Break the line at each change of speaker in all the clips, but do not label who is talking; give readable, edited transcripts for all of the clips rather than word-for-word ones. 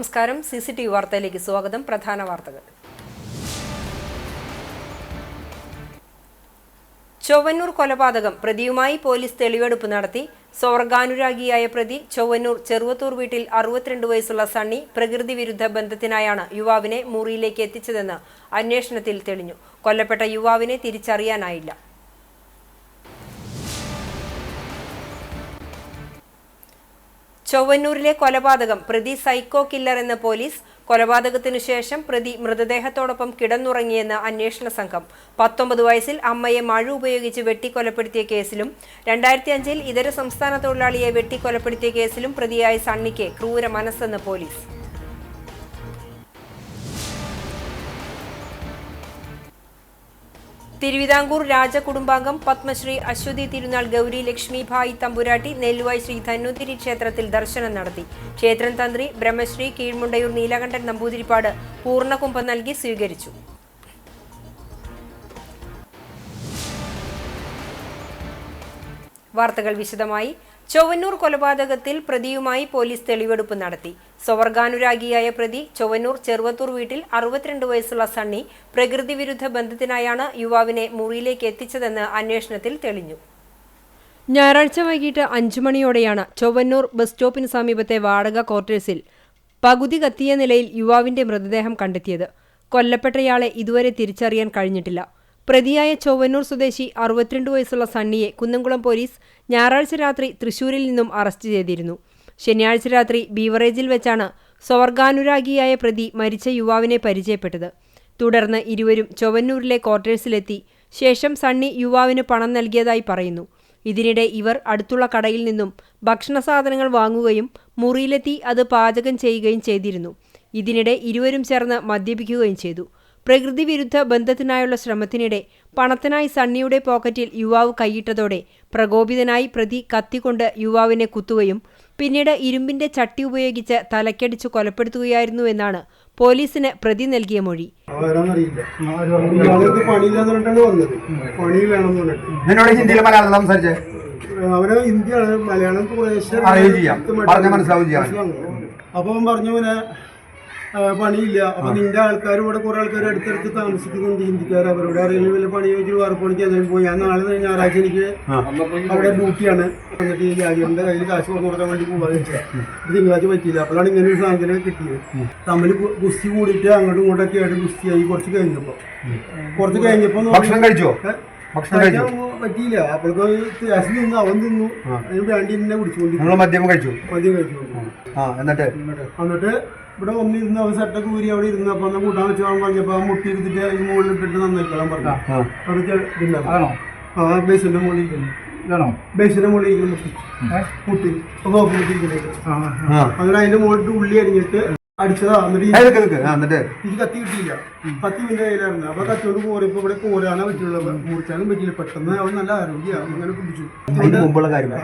നമസ്കാരം. CCTV വാർത്തയിലേക്ക് സ്വാഗതം. പ്രധാന വാർത്തകൾ. ചൊവ്വന്നൂർ കൊലപാതകം പ്രതിയുമായി പോലീസ് തെളിവെടുപ്പ് നടത്തി. സ്വർഗാനുരാഗിയായ പ്രതി ചൊവ്വന്നൂർ ചെറുവത്തൂർ വീട്ടിൽ 62 വയസ്സുള്ള സണ്ണി പ്രകൃതി വിരുദ്ധ ബന്ധത്തിനായാണ് യുവാവിനെ മുറിയിലേക്ക് എത്തിച്ചതെന്ന് അന്വേഷണത്തിൽ തെളിഞ്ഞു. കൊല്ലപ്പെട്ട യുവാവിനെ തിരിച്ചറിയാനായില്ല. ചൊവ്വന്നൂരിലെ കൊലപാതകം പ്രതി സൈക്കോ കില്ലർ എന്ന് പോലീസ്. കൊലപാതകത്തിനു ശേഷം പ്രതി മൃതദേഹത്തോടൊപ്പം കിടന്നുറങ്ങിയെന്ന് അന്വേഷണ സംഘം. 19 വയസ്സിൽ അമ്മയെ മഴ ഉപയോഗിച്ച് വെട്ടിക്കൊലപ്പെടുത്തിയ കേസിലും 2005-ൽ ഇതര സംസ്ഥാന തൊഴിലാളിയെ വെട്ടിക്കൊലപ്പെടുത്തിയ കേസിലും പ്രതിയായ സണ്ണിക്ക് ക്രൂര മനസ്സെന്ന് പോലീസ്. തിരുവിതാംകൂർ രാജകുടുംബാംഗം പത്മശ്രീ അശ്വതി തിരുനാൾ ഗൗരി ലക്ഷ്മിഭായി തമ്പുരാട്ടി നെല്ലുവായ് ശ്രീ ധന്വന്തിരി ക്ഷേത്രത്തിൽ ദർശനം നടത്തി. ക്ഷേത്രം തന്ത്രി ബ്രഹ്മശ്രീ കീഴ്മുണ്ടയൂർ നീലകണ്ഠൻ നമ്പൂതിരിപ്പാട് പൂർണ്ണകുംഭം നൽകി സ്വീകരിച്ചു. വാർത്തകൾ വിശദമായി. ചൊവ്വന്നൂർ കൊലപാതകത്തിൽ പ്രതിയുമായി പോലീസ് തെളിവെടുപ്പ് നടത്തി. സ്വർഗാനുരാഗിയായ പ്രതി ചൊവ്വന്നൂർ ചെറുവത്തൂർ വീട്ടിൽ 62 വയസ്സുള്ള സണ്ണി പ്രകൃതി വിരുദ്ധ ബന്ധത്തിനായാണ് യുവാവിനെ മുറിയിലേക്ക് എത്തിച്ചതെന്ന് അന്വേഷണത്തിൽ തെളിഞ്ഞു. ഞായറാഴ്ച വൈകിട്ട് 5 മണിയോടെയാണ് ചൊവ്വന്നൂർ ബസ് സ്റ്റോപ്പിന് സമീപത്തെ വാടക ക്വാർട്ടേഴ്സിൽ പകുതി കത്തിയ നിലയിൽ യുവാവിന്റെ മൃതദേഹം കണ്ടെത്തിയത്. കൊല്ലപ്പെട്ടയാളെ ഇതുവരെ തിരിച്ചറിയാൻ കഴിഞ്ഞിട്ടില്ല. പ്രതിയായ ചൊവ്വന്നൂർ സ്വദേശി 62 വയസ്സുള്ള സണ്ണിയെ കുന്നംകുളം പോലീസ് ഞായറാഴ്ച രാത്രി തൃശൂരിൽ നിന്നും അറസ്റ്റ് ചെയ്തിരുന്നു. ശനിയാഴ്ച രാത്രി ബീവറേജിൽ വെച്ചാണ് സ്വർഗാനുരാഗിയായ പ്രതി മരിച്ച യുവാവിനെ പരിചയപ്പെട്ടത്. തുടർന്ന് ഇരുവരും ചൊവ്വന്നൂരിലെ ക്വാർട്ടേഴ്സിലെത്തി. ശേഷം സണ്ണി യുവാവിന് പണം നൽകിയതായി പറയുന്നു. ഇതിനിടെ ഇവർ അടുത്തുള്ള കടയിൽ നിന്നും ഭക്ഷണ സാധനങ്ങൾ വാങ്ങുകയും മുറിയിലെത്തി അത് പാചകം ചെയ്യുകയും ചെയ്തിരുന്നു. ഇതിനിടെ ഇരുവരും ചേർന്ന് മദ്യപിക്കുകയും ചെയ്തു. പ്രകൃതി വിരുദ്ധ ബന്ധത്തിനായുള്ള ശ്രമത്തിനിടെ പണത്തിനായി സണ്ണിയുടെ പോക്കറ്റിൽ യുവാവ് കൈയിട്ടതോടെ പ്രകോപിതനായി പ്രതി കത്തിക്കൊണ്ട് യുവാവിനെ കുത്തുകയും പിന്നീട് ഇരുമ്പിന്റെ ചട്ടി ഉപയോഗിച്ച് തലക്കടിച്ച് കൊലപ്പെടുത്തുകയായിരുന്നുവെന്നാണ് പോലീസിന് പ്രതി നൽകിയ മൊഴി.
അപ്പം പറഞ്ഞു പണിയില്ല. അപ്പൊ നിന്റെ ആൾക്കാർ ഇവിടെ കുറെ ആൾക്കാർ അടുത്തടുത്ത് താമസിക്കുന്നുണ്ട്, ഹിന്ദിക്കാർ. അവരോട് അറിയില്ല വല്ല പണി ചോദിച്ചു വേറെ പണിക്ക് അതിന് പോയി. ഞാൻ നാളെ ഞായറാഴ്ച എനിക്ക് അവിടെ ഡ്യൂട്ടിയാണ്. എന്നിട്ട് ഈ ജാഗിറിന്റെ കയ്യിൽ കാശ് കൊടുക്കാൻ വേണ്ടി പോകാതെ തിങ്കളാഴ്ച പറ്റിയില്ല. അപ്പോഴാണ് ഇങ്ങനെ ഒരു സാധനം കിട്ടിയത്. തമ്മിൽ ഗുസ്തി കൂടിയിട്ട് അങ്ങോട്ടും ഇങ്ങോട്ടൊക്കെ ആയിട്ട് ഗുസ്തിയായി. കുറച്ച് കഴിഞ്ഞപ്പോ പറ്റിയില്ല. അപ്പോഴേക്കും ഗ്യാസ് നിന്നു, അവൻ തിന്നു. അതിന് വേണ്ടി എന്നെ കുടിച്ചുകൊണ്ടിരുന്നു. മദ്യം കഴിച്ചു. എന്നിട്ട് ഇവിടെ വന്നിരുന്ന് അവൻ സെറ്റൊക്കെ ഊരി അവിടെ ഇരുന്ന്. അപ്പൊ ഒന്ന് കൂട്ടാൻ വെച്ച് പോകാൻ പറഞ്ഞപ്പോ മുട്ടി ഇരുത്തിട്ട് അതിന് മുകളിൽ ഇട്ടിട്ട് നന്നായിക്കോളാൻ പറഞ്ഞു. അത് ബേസിന്റെ മുകളിൽ ബേസിന്റെ മുകളിൽ മുട്ടി നോക്കിട്ടിരിക്കുന്നത്. അങ്ങനെ അതിന്റെ മുകളിൽ ഉള്ളി അരിഞ്ഞിട്ട് അടിച്ചതാ. എന്നിട്ട് ഇത് കത്തി കിട്ടിയില്ല. കത്തി പിന്നെ കയ്യിലായിരുന്നു. അപ്പൊ കത്തിയോട് കോറിയപ്പോ ഇവിടെ കോരാനാ പറ്റുള്ളൂ, മുറിച്ചാലും പറ്റില്ല. പെട്ടെന്ന് അവൻ നല്ല ആരോഗ്യമാണ്. അങ്ങനെ പിടിച്ചു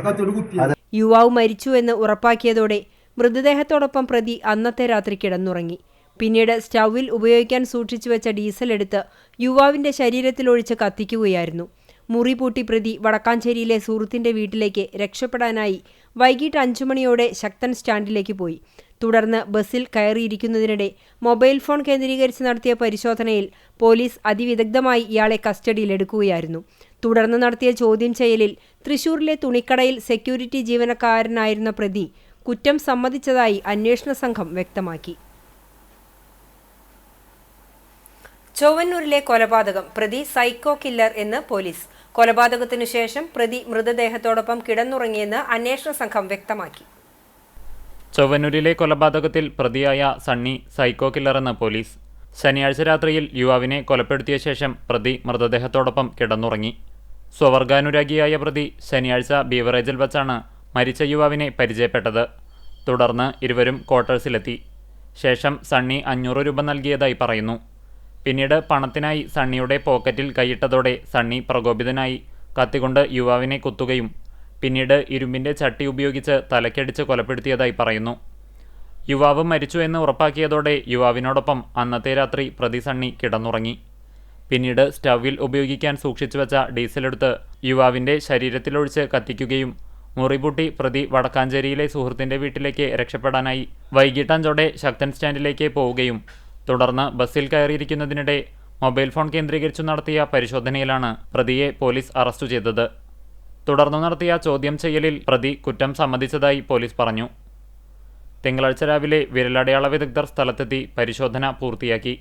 കത്തിയോട് കുത്തി.
യുവാവ് മരിച്ചു എന്ന് ഉറപ്പാക്കിയതോടെ മൃതദേഹത്തോടൊപ്പം പ്രതി അന്നത്തെ രാത്രി കിടന്നുറങ്ങി. പിന്നീട് സ്റ്റൗവിൽ ഉപയോഗിക്കാൻ സൂക്ഷിച്ചു വെച്ച ഡീസൽ എടുത്ത് യുവാവിന്റെ ശരീരത്തിലൊഴിച്ച് കത്തിക്കുകയായിരുന്നു. മുറി പൂട്ടി പ്രതി വടക്കാഞ്ചേരിയിലെ സുഹൃത്തിന്റെ വീട്ടിലേക്ക് രക്ഷപ്പെടാനായി വൈകിട്ട് 5 മണിയോടെ ശക്തൻ സ്റ്റാൻഡിലേക്ക് പോയി. തുടർന്ന് ബസ്സിൽ കയറിയിരിക്കുന്നതിനിടെ മൊബൈൽ ഫോൺ കേന്ദ്രീകരിച്ച് നടത്തിയ പരിശോധനയിൽ പോലീസ് അതിവിദഗ്ധമായി ഇയാളെ കസ്റ്റഡിയിലെടുക്കുകയായിരുന്നു. തുടർന്ന് നടത്തിയ ചോദ്യം ചെയ്യലിൽ തൃശൂരിലെ തുണിക്കടയിൽ സെക്യൂരിറ്റി ജീവനക്കാരനായിരുന്ന പ്രതി കുറ്റം സമ്മതിച്ചതായി അന്വേഷണ സംഘം വ്യക്തമാക്കി. ചൊവ്വന്നൂരിലെ കൊലപാതകം പ്രതി സൈക്കോ കില്ലർ എന്ന് പോലീസ്. കൊലപാതകത്തിനു ശേഷം പ്രതി മൃതദേഹത്തോടൊപ്പം കിടന്നുറങ്ങിയെന്ന് അന്വേഷണ സംഘം വ്യക്തമാക്കി.
ചൊവ്വന്നൂരിലെ കൊലപാതകത്തിൽ പ്രതിയായ സണ്ണി സൈക്കോ കില്ലർ എന്ന് പോലീസ്. ശനിയാഴ്ച രാത്രിയിൽ യുവാവിനെ കൊലപ്പെടുത്തിയ ശേഷം പ്രതി മൃതദേഹത്തോടൊപ്പം കിടന്നുറങ്ങി. സ്വർഗാനുരാഗിയായ പ്രതി ശനിയാഴ്ച ബീവറേജിൽ വച്ചാണ് മരിച്ച യുവാവിനെ പരിചയപ്പെട്ടത്. തുടർന്ന് ഇരുവരും ക്വാർട്ടേഴ്സിലെത്തി. ശേഷം സണ്ണി 500 രൂപ നൽകിയതായി പറയുന്നു. പിന്നീട് പണത്തിനായി സണ്ണിയുടെ പോക്കറ്റിൽ കൈയിട്ടതോടെ സണ്ണി പ്രകോപിതനായി കത്തിക്കൊണ്ട് യുവാവിനെ കുത്തുകയും പിന്നീട് ഇരുമ്പിന്റെ ചട്ടി ഉപയോഗിച്ച് തലക്കടിച്ച് കൊലപ്പെടുത്തിയതായി പറയുന്നു. യുവാവ് മരിച്ചു എന്ന് ഉറപ്പാക്കിയതോടെ യുവാവിനോടൊപ്പം അന്നത്തെ രാത്രി പ്രതി സണ്ണി കിടന്നുറങ്ങി. പിന്നീട് സ്റ്റൗവിൽ ഉപയോഗിക്കാൻ സൂക്ഷിച്ചു വെച്ച ഡീസലെടുത്ത് യുവാവിന്റെ ശരീരത്തിലൊഴിച്ച് കത്തിക്കുകയും മുറിപൂട്ടി പ്രതി വടക്കാഞ്ചേരിയിലെ സുഹൃത്തിന്റെ വീട്ടിലേക്ക് രക്ഷപ്പെടാനായി വൈകിട്ട് 5ഓടെ ശക്തൻ സ്റ്റാൻഡിലേക്ക് പോവുകയും തുടർന്ന് ബസ്സിൽ കയറിയിരിക്കുന്നതിനിടെ മൊബൈൽ ഫോൺ കേന്ദ്രീകരിച്ചു നടത്തിയ പരിശോധനയിലാണ് പ്രതിയെ പോലീസ് അറസ്റ്റ് ചെയ്തത്. തുടർന്ന് നടത്തിയ ചോദ്യം ചെയ്യലിൽ പ്രതി കുറ്റം സമ്മതിച്ചതായി പോലീസ് പറഞ്ഞു. തിങ്കളാഴ്ച രാവിലെ വിരലടയാള വിദഗ്ധർ സ്ഥലത്തെത്തി പരിശോധന പൂർത്തിയാക്കി.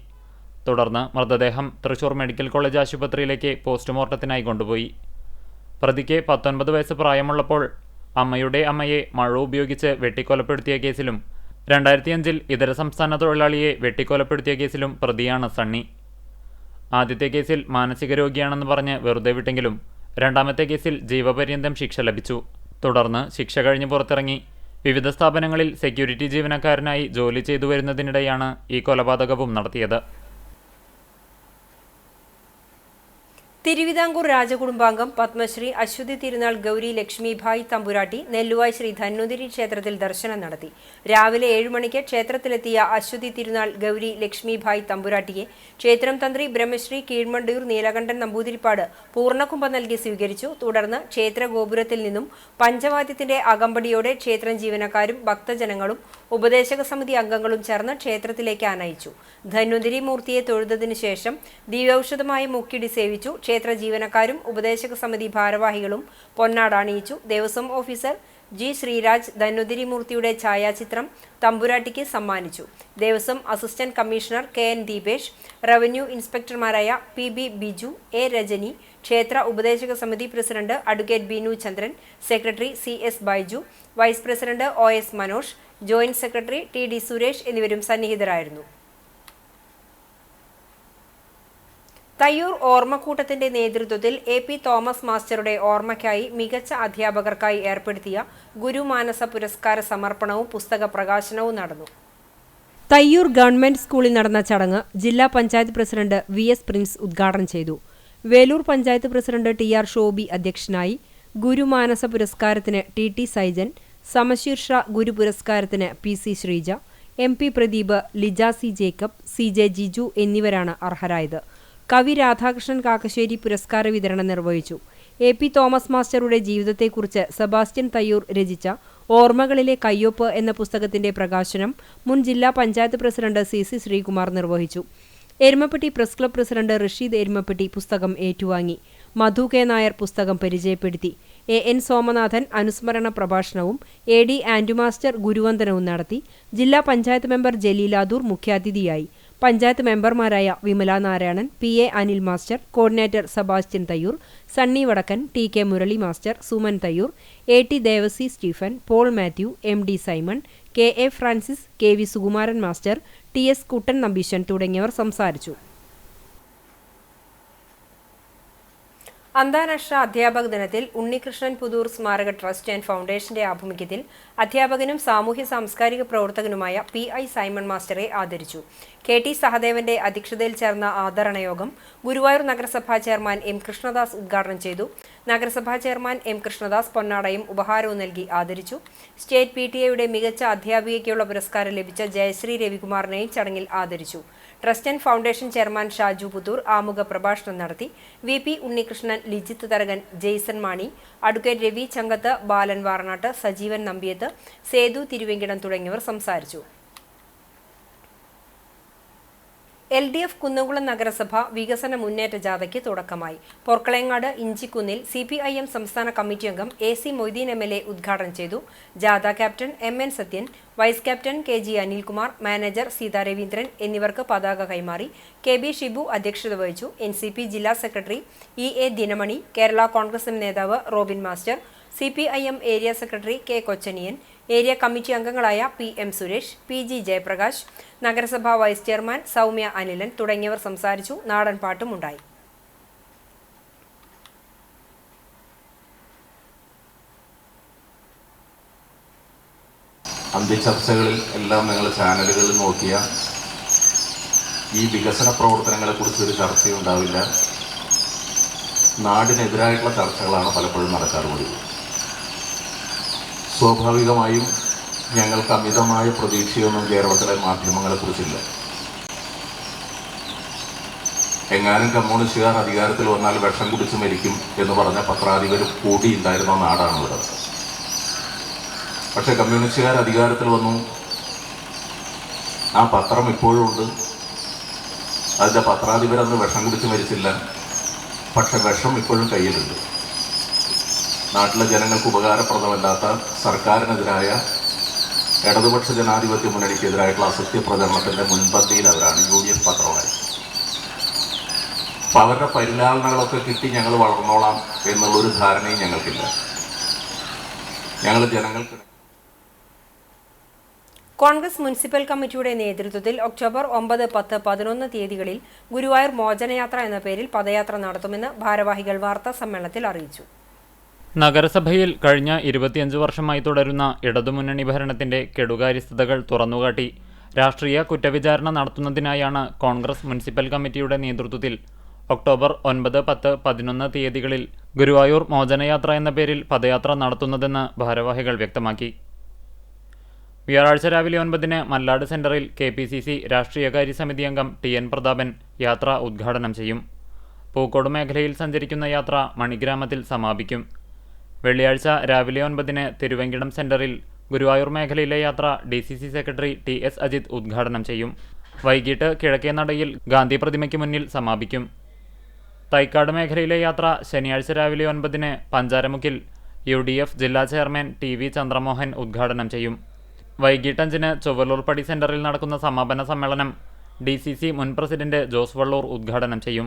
തുടർന്ന് മൃതദേഹം തൃശൂർ മെഡിക്കൽ കോളേജ് ആശുപത്രിയിലേക്ക് പോസ്റ്റ്മോർട്ടത്തിനായി കൊണ്ടുപോയി. പ്രതിക്ക് 19 വയസ്സ് പ്രായമുള്ളപ്പോൾ അമ്മയുടെ അമ്മയെ മഴ ഉപയോഗിച്ച് വെട്ടിക്കൊലപ്പെടുത്തിയ കേസിലും 2005-ൽ ഇതര സംസ്ഥാന തൊഴിലാളിയെ വെട്ടിക്കൊലപ്പെടുത്തിയ കേസിലും പ്രതിയാണ് സണ്ണി. ആദ്യത്തെ കേസിൽ മാനസിക രോഗിയാണെന്ന് പറഞ്ഞ് വെറുതെ വിട്ടെങ്കിലും രണ്ടാമത്തെ കേസിൽ ജീവപര്യന്തം ശിക്ഷ ലഭിച്ചു. തുടർന്ന് ശിക്ഷ കഴിഞ്ഞ് പുറത്തിറങ്ങി വിവിധ സ്ഥാപനങ്ങളിൽ സെക്യൂരിറ്റി ജീവനക്കാരനായി ജോലി ചെയ്തു വരുന്നതിനിടെയാണ് ഈ കൊലപാതകവും നടത്തിയത്.
തിരുവിതാംകൂർ രാജകുടുംബാംഗം പത്മശ്രീ അശ്വതി തിരുനാൾ ഗൗരി ലക്ഷ്മിഭായ് തമ്പുരാട്ടി നെല്ലുവായ് ശ്രീ ധന്വന്തിരി ക്ഷേത്രത്തിൽ ദർശനം നടത്തി. രാവിലെ 7 മണിക്ക് ക്ഷേത്രത്തിലെത്തിയ അശ്വതി തിരുനാൾ ഗൗരി ലക്ഷ്മിഭായ് തമ്പുരാട്ടിയെ ക്ഷേത്രം തന്ത്രി ബ്രഹ്മശ്രീ കീഴ്മണ്ടൂർ നീലകണ്ഠൻ നമ്പൂതിരിപ്പാട് പൂർണ്ണകുംഭം നൽകി സ്വീകരിച്ചു. തുടർന്ന് ക്ഷേത്ര ഗോപുരത്തിൽ നിന്നും പഞ്ചവാദ്യത്തിന്റെ അകമ്പടിയോടെ ക്ഷേത്രം ജീവനക്കാരും ഭക്തജനങ്ങളും ഉപദേശക സമിതി അംഗങ്ങളും ചേർന്ന് ക്ഷേത്രത്തിലേക്ക് ആനയിച്ചു. ധന്വന്തിരി മൂർത്തിയെ തൊഴുതതിനു ശേഷം ദിവ്യൌഷധമായ മുക്കിടി സേവിച്ചു. ക്ഷേത്ര ജീവനക്കാരും ഉപദേശക സമിതി ഭാരവാഹികളും പൊന്നാട അണിയിച്ചു. ദേവസ്വം ഓഫീസർ ജി ശ്രീരാജ് ധന്വന്തിരി മൂർത്തിയുടെ ഛായാചിത്രം തമ്പുരാട്ടിക്ക് സമ്മാനിച്ചു. Devaswom assistant commissioner KN Deepesh, revenue ഇൻസ്പെക്ടർമാരായ PB ബിജു, A രജനി, ക്ഷേത്ര ഉപദേശക സമിതി president advocate Binu Chandran, secretary CS Baiju, vice president OS Manoj, joint secretary TD Suresh എന്നിവരും സന്നിഹിതരായിരുന്നു. തയ്യൂർ ഓർമ്മക്കൂട്ടത്തിന്റെ നേതൃത്വത്തിൽ AP തോമസ് മാസ്റ്ററുടെ ഓർമ്മയ്ക്കായി മികച്ച അധ്യാപകർക്കായി ഏർപ്പെടുത്തിയ ഗുരുമാനസ പുരസ്കാര സമർപ്പണവും പുസ്തക പ്രകാശനവും നടന്നു. തയ്യൂർ ഗവൺമെന്റ് സ്കൂളിൽ നടന്ന ചടങ്ങ് ജില്ലാ പഞ്ചായത്ത് പ്രസിഡന്റ് VS പ്രിൻസ് ഉദ്ഘാടനം ചെയ്തു. വേലൂർ പഞ്ചായത്ത് പ്രസിഡന്റ് TR ഷോബി അധ്യക്ഷനായി. ഗുരുമാനസ പുരസ്കാരത്തിന് TT സൈജൻ, സമശീർഷ ഗുരു പുരസ്കാരത്തിന് PC Sreeja, MP Pradeep, Lija C Jacob, CJ Jiju എന്നിവരാണ് അർഹരായത്. കവി രാധാകൃഷ്ണൻ കാക്കശ്ശേരി പുരസ്കാര വിതരണം നിർവഹിച്ചു. AP തോമസ് മാസ്റ്ററുടെ ജീവിതത്തെക്കുറിച്ച് സെബാസ്റ്റ്യൻ തയ്യൂർ രചിച്ച ഓർമ്മകളിലെ കയ്യൊപ്പ് എന്ന പുസ്തകത്തിന്റെ പ്രകാശനം മുൻ ജില്ലാ പഞ്ചായത്ത് പ്രസിഡന്റ് CC ശ്രീകുമാർ നിർവഹിച്ചു. Erumapetty press club president Rasheed Erumapetty പുസ്തകം ഏറ്റുവാങ്ങി. മധു K നായർ പുസ്തകം പരിചയപ്പെടുത്തി. AN സോമനാഥൻ അനുസ്മരണ പ്രഭാഷണവും AD ആൻഡ്രുമാസ്റ്റർ ഗുരുവന്ദനവും നടത്തി. ജില്ലാ പഞ്ചായത്ത് മെമ്പർ ജലീലാദൂർ മുഖ്യാതിഥിയായി. പഞ്ചായത്ത് മെമ്പർമാരായ Vimala Narayanan, PA Anil master, coordinator Sebastian Thayyur, Sunny Vadakkan, TK Murali master, Suman Thayyur, AT Devasi Stephen, Paul Mathew, MD Simon, KA Francis, KV Sukumaran master, TS Kuttan Nambeeshan തുടങ്ങിയവർ സംസാരിച്ചു. അന്താരാഷ്ട്ര അധ്യാപക ദിനത്തിൽ ഉണ്ണികൃഷ്ണൻ പുതൂർ സ്മാരക ട്രസ്റ്റ് ആൻഡ് ഫൗണ്ടേഷന്റെ ആഭിമുഖ്യത്തിൽ അധ്യാപകനും സാമൂഹ്യ സാംസ്കാരിക പ്രവർത്തകനുമായ PI സൈമൺ മാസ്റ്ററെ ആദരിച്ചു. KT സഹദേവന്റെ അധ്യക്ഷതയിൽ ചേർന്ന ആദരണയോഗം ഗുരുവായൂർ നഗരസഭാ ചെയർമാൻ M കൃഷ്ണദാസ് ഉദ്ഘാടനം ചെയ്തു. നഗരസഭാ ചെയർമാൻ M കൃഷ്ണദാസ് പൊന്നാടയും ഉപഹാരവും നൽകി ആദരിച്ചു. സ്റ്റേറ്റ് PTA-യുടെ മികച്ച അധ്യാപികയ്ക്കുള്ള പുരസ്കാരം ലഭിച്ച ജയശ്രീ രവികുമാറിനെയും ചടങ്ങിൽ ആദരിച്ചു. Trust and foundation chairman Shaju Puthur ആമുഖ പ്രഭാഷണം നടത്തി. VP ഉണ്ണികൃഷ്ണൻ, ലിജിത്ത് തരകൻ, ജെയ്സൺ മാണി, അഡ്വക്കേറ്റ് രവി ചങ്കത്ത്, ബാലൻ വാറനാട്ട്, സജീവൻ നമ്പിയത്ത്, സേതു തിരുവെങ്കിടം തുടങ്ങിയവർ സംസാരിച്ചു. LDF കുന്നംകുളം നഗരസഭ വികസന മുന്നേറ്റ ജാഥയ്ക്ക് തുടക്കമായി. പൊർക്കളയങ്ങാട് ഇഞ്ചിക്കുന്നിൽ CPIM സംസ്ഥാന കമ്മിറ്റി അംഗം AC മൊയ്തീൻ MLA ഉദ്ഘാടനം ചെയ്തു. ജാഥ captain MN Sathyan, vice captain KG Anilkumar, manager Seetha Raveendran എന്നിവർക്ക് പതാക കൈമാറി. KB ഷിബു അധ്യക്ഷത വഹിച്ചു. NCP ജില്ലാ secretary EA Dinamani, Kerala Congress M നേതാവ് Robin master, CPIM area secretary K Kochaniyan, area committee അംഗങ്ങളായ PM സുരേഷ്, PG ജയപ്രകാശ്, നഗരസഭാ വൈസ് ചെയർമാൻ സൗമ്യ അനിലൻ തുടങ്ങിയവർ സംസാരിച്ചു. നാടൻ പാട്ടും ഉണ്ടായി.
അന്ത്യചർച്ചകളിൽ എല്ലാം നിങ്ങൾ ചാനലുകളിൽ നോക്കിയ ഈ വികസന പ്രവർത്തനങ്ങളെക്കുറിച്ച് ഒരു ചർച്ചയുണ്ടാവില്ല. നാടിനെതിരായിട്ടുള്ള ചർച്ചകളാണ് പലപ്പോഴും നടക്കാറുള്ളത്. സ്വാഭാവികമായും ഞങ്ങൾക്ക് അമിതമായ പ്രതീക്ഷയൊന്നും കേരളത്തിലെ മാധ്യമങ്ങളെക്കുറിച്ചില്ല. എങ്ങാനും കമ്മ്യൂണിസ്റ്റുകാർ അധികാരത്തിൽ വന്നാൽ വിഷം കുടിച്ച് മരിക്കും എന്ന് പറഞ്ഞ പത്രാധിപരും കൂടിയുണ്ടായിരുന്ന നാടാണുള്ളത്. പക്ഷെ കമ്മ്യൂണിസ്റ്റുകാർ അധികാരത്തിൽ വന്നു. ആ പത്രം ഇപ്പോഴും ഉണ്ട്. അതിൻ്റെ പത്രാധിപരന്ന് വിഷം കുടിച്ച് മരിച്ചില്ല. പക്ഷെ വിഷം ഇപ്പോഴും കയ്യിലുണ്ട്. നാട്ടിലെ ജനങ്ങൾക്ക് ഉപകാരപ്രദമല്ലാത്ത സർക്കാരിനെതിരായ ഇടതുപക്ഷ ജനാധിപത്യ മുന്നണിക്കെതിരായിട്ടുള്ള അസത്യ പ്രചരണത്തിൻ്റെ മുൻപന്തിയിൽ അവരാണ് UDF പത്രമായി. അപ്പം അവരുടെ പരിലാളനകളൊക്കെ കിട്ടി ഞങ്ങൾ വളർന്നോളാം എന്നുള്ളൊരു ധാരണയും ഞങ്ങൾക്കില്ല. ഞങ്ങൾ ജനങ്ങൾക്ക്
കോൺഗ്രസ് മുനിസിപ്പൽ കമ്മിറ്റിയുടെ നേതൃത്വത്തിൽ ഒക്ടോബർ 9, 10, 11 തീയതികളിൽ ഗുരുവായൂർ മോചനയാത്ര എന്ന പേരിൽ പദയാത്ര നടത്തുമെന്ന് ഭാരവാഹികൾ വാർത്താ സമ്മേളനത്തിൽ അറിയിച്ചു.
നഗരസഭയിൽ കഴിഞ്ഞ 25 വർഷമായി തുടരുന്ന ഇടതുമുന്നണി ഭരണത്തിന്റെ കെടുകാര്യസ്ഥതകൾ തുറന്നുകാട്ടി രാഷ്ട്രീയ കുറ്റവിചാരണ നടത്തുന്നതിനായാണ് കോൺഗ്രസ് മുനിസിപ്പൽ കമ്മിറ്റിയുടെ നേതൃത്വത്തിൽ ഒക്ടോബർ 9, 10, 11 തീയതികളിൽ ഗുരുവായൂർ മോചനയാത്ര എന്ന പേരിൽ പദയാത്ര നടത്തുന്നതെന്ന് ഭാരവാഹികൾ വ്യക്തമാക്കി. വ്യാഴാഴ്ച രാവിലെ 9-ന് മല്ലാട് സെന്ററിൽ KPCC രാഷ്ട്രീയകാര്യ സമിതി അംഗം TN പ്രതാപൻ യാത്ര ഉദ്ഘാടനം ചെയ്യും. പൂക്കോട് മേഖലയിൽ സഞ്ചരിക്കുന്ന യാത്ര മണിഗ്രാമത്തിൽ സമാപിക്കും. വെള്ളിയാഴ്ച രാവിലെ 9-ന് തിരുവെങ്കിടം സെന്ററിൽ ഗുരുവായൂർ മേഖലയിലെ യാത്ര DCC സെക്രട്ടറി TS അജിത് ഉദ്ഘാടനം ചെയ്യും. വൈകിട്ട് കിഴക്കേനടയിൽ ഗാന്ധി പ്രതിമയ്ക്ക് മുന്നിൽ സമാപിക്കും. തൈക്കാട് മേഖലയിലെ യാത്ര ശനിയാഴ്ച രാവിലെ 9-ന് പഞ്ചാരമുക്കിൽ UDF ജില്ലാ ചെയർമാൻ TV ചന്ദ്രമോഹൻ ഉദ്ഘാടനം ചെയ്യും. വൈകിട്ട് 5-ന് ചൊവ്വലൂർപ്പടി സെന്ററിൽ നടക്കുന്ന സമാപന സമ്മേളനം DCC മുൻ പ്രസിഡന്റ് ജോസ് വള്ളൂർ ഉദ്ഘാടനം ചെയ്യും.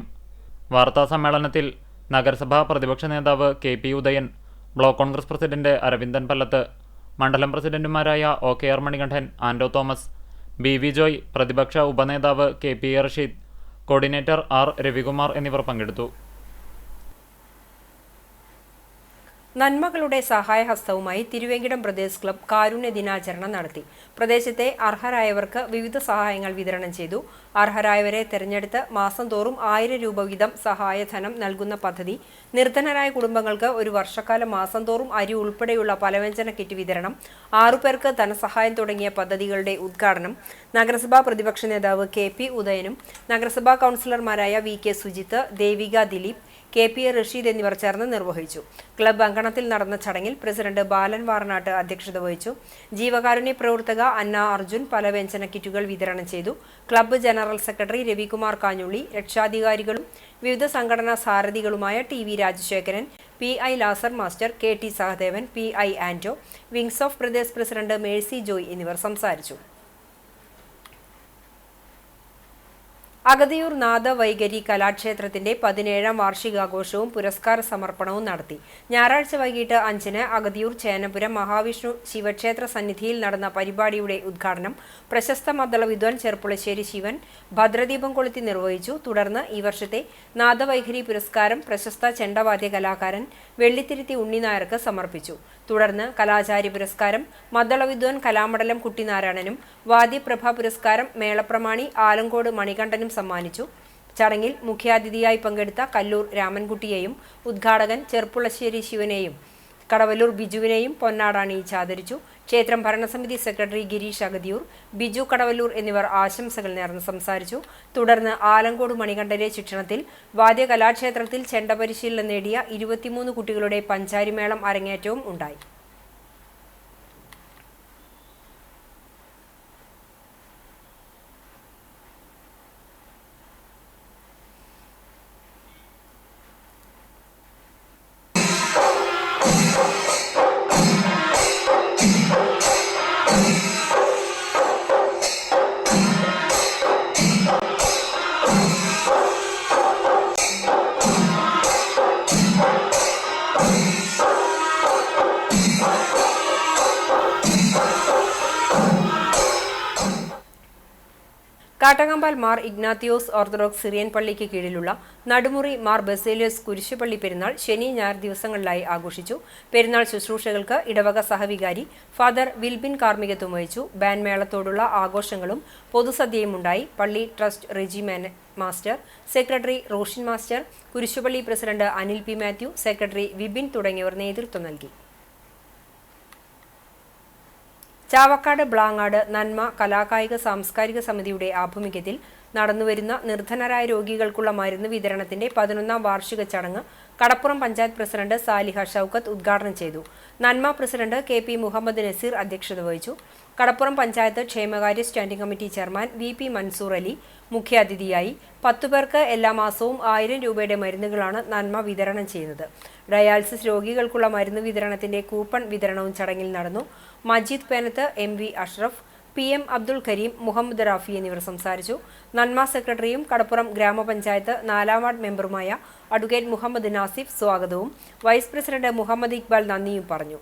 വാർത്താ സമ്മേളനത്തിൽ നഗരസഭാ പ്രതിപക്ഷ നേതാവ് KP Udayan, block Congress president Aravindan Pallath, മണ്ഡലം പ്രസിഡന്റുമാരായ OKR Manikandan, Ando Thomas, BV Joy, പ്രതിപക്ഷ ഉപനേതാവ് KP Rasheed, coordinator R Ravikumar എന്നിവർ പങ്കെടുത്തു.
നന്മകളുടെ സഹായഹസ്തവുമായി തിരുവേങ്കിടം ബ്രദേഴ്സ് ക്ലബ്ബ് കാരുണ്യ ദിനാചരണം നടത്തി. പ്രദേശത്തെ അർഹരായവർക്ക് വിവിധ സഹായങ്ങൾ വിതരണം ചെയ്തു. അർഹരായവരെ തെരഞ്ഞെടുത്ത് മാസം തോറും 1000 രൂപ വീതം സഹായധനം നൽകുന്ന പദ്ധതി, നിർധനരായ കുടുംബങ്ങൾക്ക് ഒരു വർഷക്കാലം മാസം തോറും അരി ഉൾപ്പെടെയുള്ള പലവ്യഞ്ജന കിറ്റ് വിതരണം, 6 പേർക്ക് ധനസഹായം തുടങ്ങിയ പദ്ധതികളുടെ ഉദ്ഘാടനം നഗരസഭാ പ്രതിപക്ഷ നേതാവ് KP ഉദയനും നഗരസഭാ കൗൺസിലർമാരായ VK സുജിത്ത്, ദേവിക ദിലീപ്, KP റഷീദ് എന്നിവർ ചേർന്ന് നിർവഹിച്ചു. ക്ലബ്ബ് അങ്കണത്തിൽ നടന്ന ചടങ്ങിൽ പ്രസിഡന്റ് ബാലൻ വാറനാട്ട് അധ്യക്ഷത വഹിച്ചു. ജീവകാരുണ്യ പ്രവർത്തക അന്ന അർജുൻ പലവ്യഞ്ജന കിറ്റുകൾ വിതരണം ചെയ്തു. Club general secretary Ravikumar Kanjully, രക്ഷാധികാരികളും വിവിധ സംഘടനാ സാരഥികളുമായ TV Rajasekharan, PI Lazar master, KT Sahadevan, PI Anto, Wings of Brothers president Mercy Joy എന്നിവർ സംസാരിച്ചു. അഗതിയൂർ നാദവൈഖരി കലാക്ഷേത്രത്തിന്റെ 17ാം വാർഷികാഘോഷവും പുരസ്കാര സമർപ്പണവും നടത്തി. ഞായറാഴ്ച വൈകിട്ട് 5-ന് അഗതിയൂർ ചേനപുരം മഹാവിഷ്ണു ശിവക്ഷേത്ര സന്നിധിയിൽ നടന്ന പരിപാടിയുടെ ഉദ്ഘാടനം പ്രശസ്ത മദ്ദള വിദ്വാൻ ചെർപ്പുളശ്ശേരി ശിവൻ ഭദ്രദീപം കൊളുത്തി നിർവഹിച്ചു. തുടർന്ന് ഈ വർഷത്തെ നാദവൈഖരി പുരസ്കാരം പ്രശസ്ത ചെണ്ടവാദ്യ കലാകാരൻ വെള്ളിത്തിരുത്തി ഉണ്ണിനായർക്ക് സമർപ്പിച്ചു. തുടർന്ന് കലാചാര്യ പുരസ്കാരം മദ്ദള വിദ്വാൻ കലാമണ്ഡലം കുട്ടിനാരായണനും വാദ്യപ്രഭ പുരസ്കാരം മേളപ്രമാണി ആലങ്കോട് മണികണ്ഠനും സമ്മാനിച്ചു. ചടങ്ങിൽ മുഖ്യാതിഥിയായി പങ്കെടുത്ത കല്ലൂർ രാമൻകുട്ടിയെയും ഉദ്ഘാടകൻ ചെർപ്പുളശ്ശേരി ശിവനെയും കടവല്ലൂർ ബിജുവിനെയും പൊന്നാടണിയിച്ച് ആദരിച്ചു. ക്ഷേത്രം ഭരണസമിതി സെക്രട്ടറി ഗിരീഷ് അഗതിയൂർ, ബിജു കടവല്ലൂർ എന്നിവർ ആശംസകൾ നേർന്ന് സംസാരിച്ചു. തുടർന്ന് ആലങ്കോട് മണികണ്ഠന്റെ ശിക്ഷണത്തിൽ വാദ്യകലാക്ഷേത്രത്തിൽ ചെണ്ട പരിശീലനം നേടിയ 23 കുട്ടികളുടെ പഞ്ചാരിമേളം അരങ്ങേറ്റവും ഉണ്ടായി. Kattakampal Mar Ignatius Orthodox Syrian പള്ളിക്ക് കീഴിലുള്ള നടുമുറി മാർ ബസേലിയസ് കുരിശുപള്ളി പെരുന്നാൾ ശനി ഞായർ ദിവസങ്ങളിലായി ആഘോഷിച്ചു. പെരുന്നാൾ ശുശ്രൂഷകൾക്ക് ഇടവക സഹവികാരി ഫാദർ വിൽബിൻ കാർമ്മികത്വം വഹിച്ചു. ബാൻഡ് മേളത്തോടുള്ള ആഘോഷങ്ങളും പൊതുസദ്യയും ഉണ്ടായി. പള്ളി trust Reji master, secretary Roshin master, കുരിശുപള്ളി president Anil P. Mathew, secretary Vipin തുടങ്ങിയവർ നേതൃത്വം നൽകി. ചാവക്കാട് ബ്ലാങ്ങാട് നന്മ കലാകായിക സാംസ്കാരിക സമിതിയുടെ ആഭിമുഖ്യത്തിൽ നടന്നുവരുന്ന നിർധനരായ രോഗികൾക്കുള്ള മരുന്ന് വിതരണത്തിന്റെ 11ാം വാർഷിക ചടങ്ങ് കടപ്പുറം പഞ്ചായത്ത് പ്രസിഡന്റ് സാലിഹ ഷൌക്കത്ത് ഉദ്ഘാടനം ചെയ്തു. നന്മ പ്രസിഡന്റ് KP മുഹമ്മദ് നസീർ അധ്യക്ഷത വഹിച്ചു. കടപ്പുറം പഞ്ചായത്ത് ക്ഷേമകാര്യ standing committee chairman VP Mansoor Ali മുഖ്യാതിഥിയായി. 10 പേർക്ക് എല്ലാ മാസവും 1000 രൂപയുടെ മരുന്നുകളാണ് നന്മ വിതരണം ചെയ്യുന്നത്. ഡയാലിസിസ് രോഗികൾക്കുള്ള മരുന്ന് വിതരണത്തിന്റെ കൂപ്പൺ വിതരണവും ചടങ്ങിൽ നടന്നു. മജീദ് പേനത്ത്, MV അഷ്റഫ്, PM അബ്ദുൾ കരീം, മുഹമ്മദ് റാഫി എന്നിവർ സംസാരിച്ചു. നന്മ സെക്രട്ടറിയും കടപ്പുറം ഗ്രാമപഞ്ചായത്ത് 4ാം വാർഡ് മെമ്പറുമായ അഡ്വക്കേറ്റ് മുഹമ്മദ് നാസിഫ് സ്വാഗതവും വൈസ് പ്രസിഡന്റ് മുഹമ്മദ് ഇക്ബാൽ നന്ദിയും പറഞ്ഞു.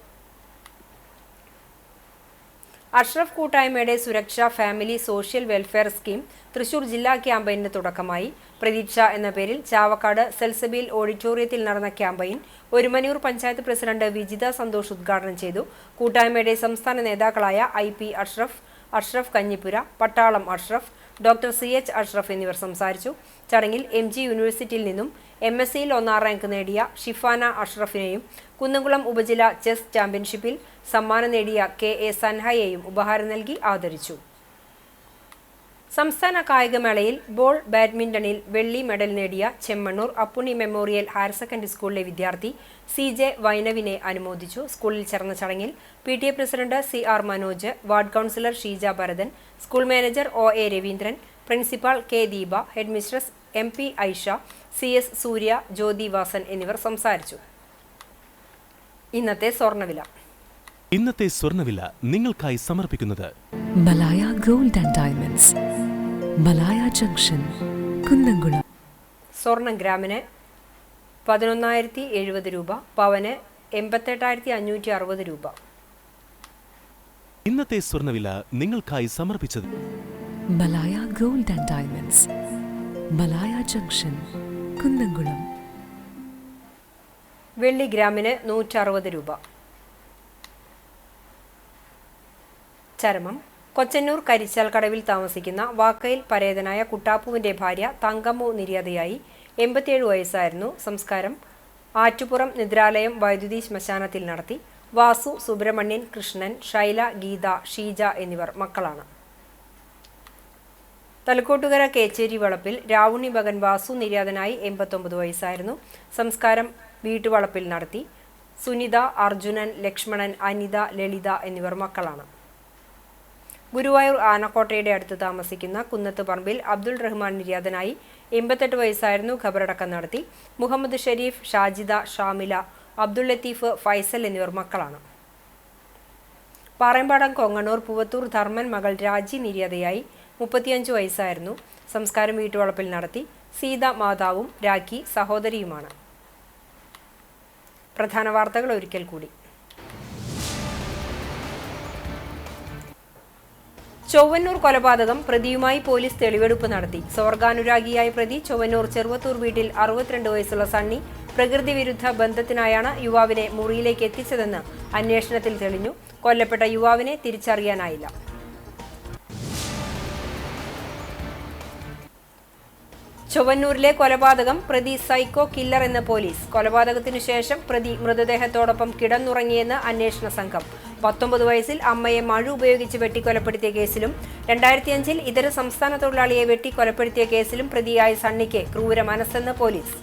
അഷ്റഫ് കൂട്ടായ്മയുടെ സുരക്ഷ family social welfare scheme Thrissur ജില്ലാ ക്യാമ്പയിന് തുടക്കമായി. പ്രതീക്ഷ എന്ന പേരിൽ ചാവക്കാട് സെൽസബീൽ ഓഡിറ്റോറിയത്തിൽ നടന്ന ക്യാമ്പയിൻ ഒരുമനൂർ പഞ്ചായത്ത് പ്രസിഡന്റ് വിജിത സന്തോഷ് ഉദ്ഘാടനം ചെയ്തു. കൂട്ടായ്മയുടെ സംസ്ഥാന നേതാക്കളായ IP അഷ്റഫ്, അഷ്റഫ് കഞ്ഞിപ്പുര, പട്ടാളം അഷ്റഫ്, ഡോക്ടർ CH അഷ്റഫ് എന്നിവർ സംസാരിച്ചു. ചടങ്ങിൽ MG യൂണിവേഴ്സിറ്റിയിൽ നിന്നും MSCയിൽ 1ാം റാങ്ക് നേടിയ ഷിഫാന അഷ്റഫിനെയും കുന്നംകുളം ഉപജില്ല ചെസ് ചാമ്പ്യൻഷിപ്പിൽ സമ്മാനം നേടിയ KA സൻഹയെയും ഉപഹാരം നൽകി ആദരിച്ചു. സംസ്ഥാന കായികമേളയിൽ ബോൾ ബാഡ്മിന്റണിൽ വെള്ളി മെഡൽ നേടിയ Chemmanur Appunni memorial higher secondary സ്കൂളിലെ വിദ്യാർത്ഥി CJ വൈനവിനെ അനുമോദിച്ചു. സ്കൂളിൽ ചേർന്ന ചടങ്ങിൽ PTA president CR Manoj, ward councillor Sheeja Bharathan, school manager OA Raveendran, principal K Deepa, head mistress MP Aisha, CS സൂര്യ, ജ്യോതി വാസൻ എന്നിവർ സംസാരിച്ചു. ഇന്നത്തെ സ്വർണ്ണവില
നിങ്ങൾക്കായി സമർപ്പിക്കുന്നത്
Malaya gold and diamonds, Malaya junction, Kunnamkulam.
സ്വർണം ഗ്രാമിന് 11,070 രൂപ, പവന് 88,560 രൂപ.
ഇന്നത്തെ സ്വർണ്ണവില നിങ്ങൾക്കായി സമർപ്പിച്ചത്
Malaya gold and diamonds, Malaya junction, Kunnamkulam.
വെള്ളി ഗ്രാമിന് 160 രൂപ. ചരമം. കൊച്ചന്നൂർ കരിച്ചാൽ കടവിൽ താമസിക്കുന്ന വാക്കയിൽ പരേതനായ കുട്ടാപ്പുവിന്റെ ഭാര്യ തങ്കമ്മു നിര്യാതയായി. 87 വയസ്സായിരുന്നു. സംസ്കാരം ആറ്റുപുറം നിദ്രാലയം വൈദ്യുതി ശ്മശാനത്തിൽ നടത്തി. വാസു, സുബ്രഹ്മണ്യൻ, കൃഷ്ണൻ, ശൈല, ഗീത, ഷീജ എന്നിവർ മക്കളാണ്. തലക്കോട്ടുകര കേച്ചേരി വളപ്പിൽ രാവുണ്ണി മകൻ വാസു നിര്യാതനായി. 89 വയസ്സായിരുന്നു. സംസ്കാരം വീട്ടുവളപ്പിൽ നടത്തി. സുനിത, അർജുനൻ, ലക്ഷ്മണൻ, അനിത, ലളിത എന്നിവർ മക്കളാണ്. ഗുരുവായൂർ ആനക്കോട്ടയുടെ അടുത്ത് താമസിക്കുന്ന കുന്നത്ത് പറമ്പിൽ അബ്ദുൾ റഹ്മാൻ നിര്യാതനായി. 88 വയസ്സായിരുന്നു. ഖബറടക്കം നടത്തി. മുഹമ്മദ് ഷരീഫ്, ഷാജിദ, ഷാമില, അബ്ദുൾ ലത്തീഫ്, ഫൈസൽ എന്നിവർ മക്കളാണ്. പാറേമ്പാടം കൊങ്ങണൂർ പൂവത്തൂർ ധർമ്മൻ മകൾ രാജി നിര്യാതയായി. 35 വയസ്സായിരുന്നു. സംസ്കാരം വീട്ടുവളപ്പിൽ നടത്തി. സീത മാതാവും രാഖി സഹോദരിയുമാണ്. പ്രധാന വാർത്തകൾ ഒരിക്കൽ കൂടി. ചൊവ്വന്നൂർ കൊലപാതകം പ്രതിയുമായി പോലീസ് തെളിവെടുപ്പ് നടത്തി. സ്വർഗാനുരാഗിയായ പ്രതി ചൊവ്വന്നൂർ ചെറുവത്തൂർ വീട്ടിൽ 62 വയസ്സുള്ള സണ്ണി പ്രകൃതി വിരുദ്ധ ബന്ധത്തിനായാണ് യുവാവിനെ മുറിയിലേക്ക് എത്തിച്ചതെന്ന് അന്വേഷണത്തിൽ തെളിഞ്ഞു. കൊല്ലപ്പെട്ട യുവാവിനെ തിരിച്ചറിയാനായില്ല. ചൊവ്വന്നൂരിലെ കൊലപാതകം പ്രതി സൈക്കോ കില്ലർ എന്ന് പോലീസ്. കൊലപാതകത്തിനു ശേഷം പ്രതി മൃതദേഹത്തോടൊപ്പം കിടന്നുറങ്ങിയെന്ന് അന്വേഷണ സംഘം. 19 വയസ്സിൽ അമ്മയെ മഴ ഉപയോഗിച്ച് വെട്ടിക്കൊലപ്പെടുത്തിയ കേസിലും 2005 ഇതര സംസ്ഥാന തൊഴിലാളിയെ വെട്ടിക്കൊലപ്പെടുത്തിയ കേസിലും പ്രതിയായ സണ്ണിക്ക് ക്രൂര മനസ്സെന്ന് പോലീസ്.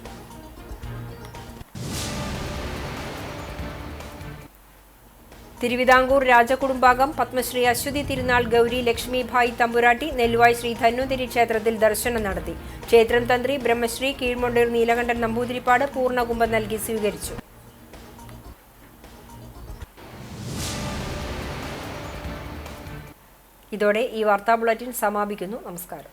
തിരുവിതാംകൂർ രാജകുടുംബാംഗം പത്മശ്രീ അശ്വതി തിരുനാൾ ഗൗരി ലക്ഷ്മിഭായ് തമ്പുരാട്ടി നെല്ലുവായ് ശ്രീ ധന്വന്തിരി ക്ഷേത്രത്തിൽ ദർശനം നടത്തി. ക്ഷേത്രം തന്ത്രി ബ്രഹ്മശ്രീ കീഴ്മൊണ്ടൂർ നീലകണ്ഠൻ നമ്പൂതിരിപ്പാട് പൂർണ്ണകുംഭം നൽകി സ്വീകരിച്ചു. ഇതോടെ ഈ വാർത്താ ബുള്ളറ്റിൻ സമാപിക്കുന്നു. നമസ്കാരം.